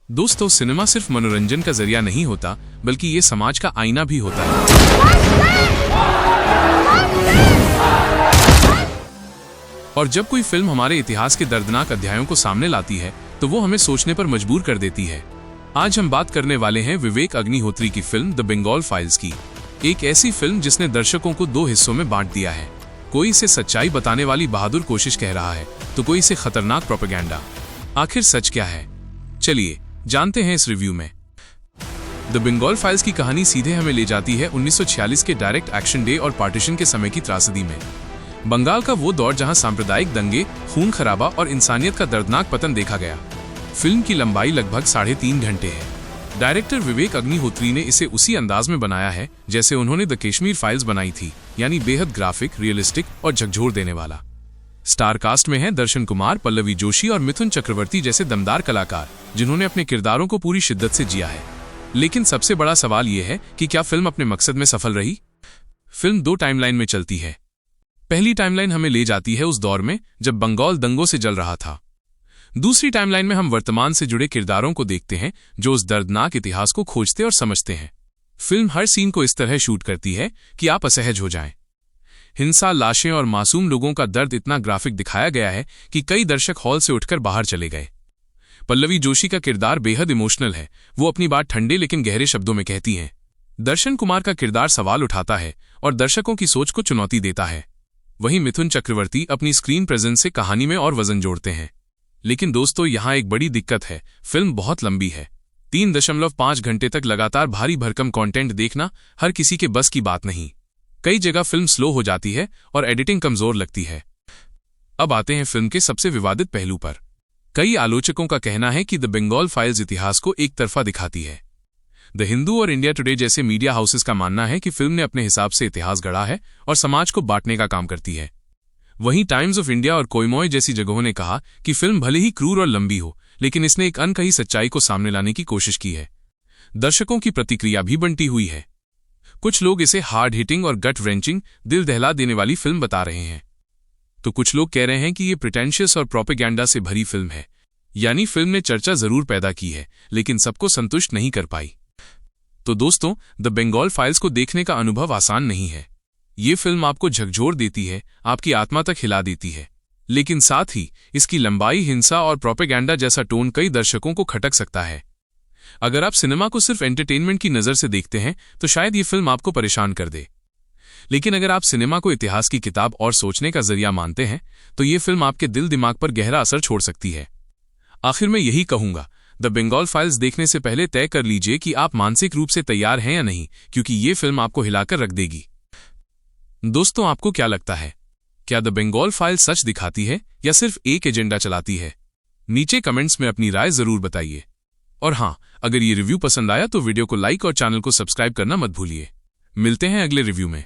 दोस्तों, सिनेमा सिर्फ मनोरंजन का जरिया नहीं होता, बल्कि ये समाज का आईना भी होता है। और जब कोई फिल्म हमारे इतिहास के दर्दनाक अध्यायों को सामने लाती है, तो वो हमें सोचने पर मजबूर कर देती है। आज हम बात करने वाले हैं विवेक अग्निहोत्री की फिल्म द बंगाल फाइल्स की। एक ऐसी फिल्म जिसने दर्शकों को दो हिस्सों में बांट दिया है। कोई इसे सच्चाई बताने वाली बहादुर कोशिश कह रहा है, तो कोई इसे खतरनाक प्रोपेगेंडा। आखिर सच क्या है? चलिए जानते हैं इस रिव्यू में। द बंगाल फाइल्स की कहानी सीधे हमें ले जाती है 1946 के डायरेक्ट एक्शन डे और पार्टीशन के समय की त्रासदी में। बंगाल का वो दौर जहां सांप्रदायिक दंगे, खून खराबा और इंसानियत का दर्दनाक पतन देखा गया। फिल्म की लंबाई लगभग 3.5 घंटे है। डायरेक्टर विवेक अग्निहोत्री ने इसे उसी अंदाज में बनाया है जैसे उन्होंने द कश्मीर फाइल्स बनाई थी, यानी बेहद ग्राफिक, रियलिस्टिक और झकझोर देने वाला। स्टार कास्ट में हैं दर्शन कुमार, पल्लवी जोशी और मिथुन चक्रवर्ती जैसे दमदार कलाकार, जिन्होंने अपने किरदारों को पूरी शिद्दत से जिया है। लेकिन सबसे बड़ा सवाल यह है कि क्या फिल्म अपने मकसद में सफल रही? फिल्म 2 टाइमलाइन में चलती है। पहली टाइमलाइन हमें ले जाती है उस दौर में जब बंगाल दंगों से जल रहा था। दूसरी टाइमलाइन में हम वर्तमान से जुड़े किरदारों को देखते हैं जो उस दर्दनाक इतिहास को खोजते और समझते हैं। फिल्म हर सीन को इस तरह शूट करती है कि आप असहज हो जाएं। हिंसा, लाशें और मासूम लोगों का दर्द इतना ग्राफिक दिखाया गया है कि कई दर्शक हॉल से उठकर बाहर चले गए। पल्लवी जोशी का किरदार बेहद इमोशनल है। वो अपनी बात ठंडे लेकिन गहरे शब्दों में कहती हैं। दर्शन कुमार का किरदार सवाल उठाता है और दर्शकों की सोच को चुनौती देता है। वहीं मिथुन चक्रवर्ती अपनी स्क्रीन प्रेजेंस से कहानी में और वजन जोड़ते हैं। लेकिन दोस्तों, यहां एक बड़ी दिक्कत है। फिल्म बहुत लंबी है। 3.5 घंटे तक लगातार भारी भरकम कंटेंट देखना हर किसी के बस की बात नहीं। कई जगह फिल्म स्लो हो जाती है और एडिटिंग कमजोर लगती है। अब आते हैं फिल्म के सबसे विवादित पहलू पर। कई आलोचकों का कहना है कि द बंगाल फाइल्स इतिहास को एक तरफा दिखाती है। द हिंदू और इंडिया टुडे जैसे मीडिया हाउसेस का मानना है कि फिल्म ने अपने हिसाब से इतिहास गढ़ा है और समाज को बांटने का काम करती है। वहीं टाइम्स ऑफ इंडिया और कोयमोय जैसी जगहों ने कहा कि फिल्म भले ही क्रूर और लंबी हो, लेकिन इसने एक अनकही सच्चाई को सामने लाने की कोशिश की है। दर्शकों की प्रतिक्रिया भी बंटी हुई है। कुछ लोग इसे हार्ड हिटिंग और गट रेंचिंग, दिल दहला देने वाली फिल्म बता रहे हैं, तो कुछ लोग कह रहे हैं कि ये प्रिटेंशियस और प्रोपेगेंडा से भरी फिल्म है। यानी फिल्म ने चर्चा जरूर पैदा की है, लेकिन सबको संतुष्ट नहीं कर पाई। तो दोस्तों, द बंगाल फाइल्स को देखने का अनुभव आसान नहीं है। ये फिल्म आपको झकझोर देती है, आपकी आत्मा तक हिला देती है, लेकिन साथ ही इसकी लंबाई, हिंसा और प्रोपेगेंडा जैसा टोन कई दर्शकों को खटक सकता है। अगर आप सिनेमा को सिर्फ एंटरटेनमेंट की नज़र से देखते हैं तो शायद ये फिल्म आपको परेशान कर दे। लेकिन अगर आप सिनेमा को इतिहास की किताब और सोचने का जरिया मानते हैं तो ये फिल्म आपके दिल दिमाग पर गहरा असर छोड़ सकती है। आखिर में यही कहूंगा, द बंगाल फाइल्स देखने से पहले तय कर लीजिए कि आप मानसिक रूप से तैयार हैं या नहीं, क्योंकि ये फिल्म आपको हिलाकर रख देगी। दोस्तों, आपको क्या लगता है? क्या द बंगाल फाइल्स सच दिखाती है या सिर्फ एक एजेंडा चलाती है? नीचे कमेंट्स में अपनी राय जरूर बताइए। और हाँ, अगर ये रिव्यू पसंद आया तो वीडियो को लाइक और चैनल को सब्सक्राइब करना मत भूलिए। मिलते हैं अगले रिव्यू में।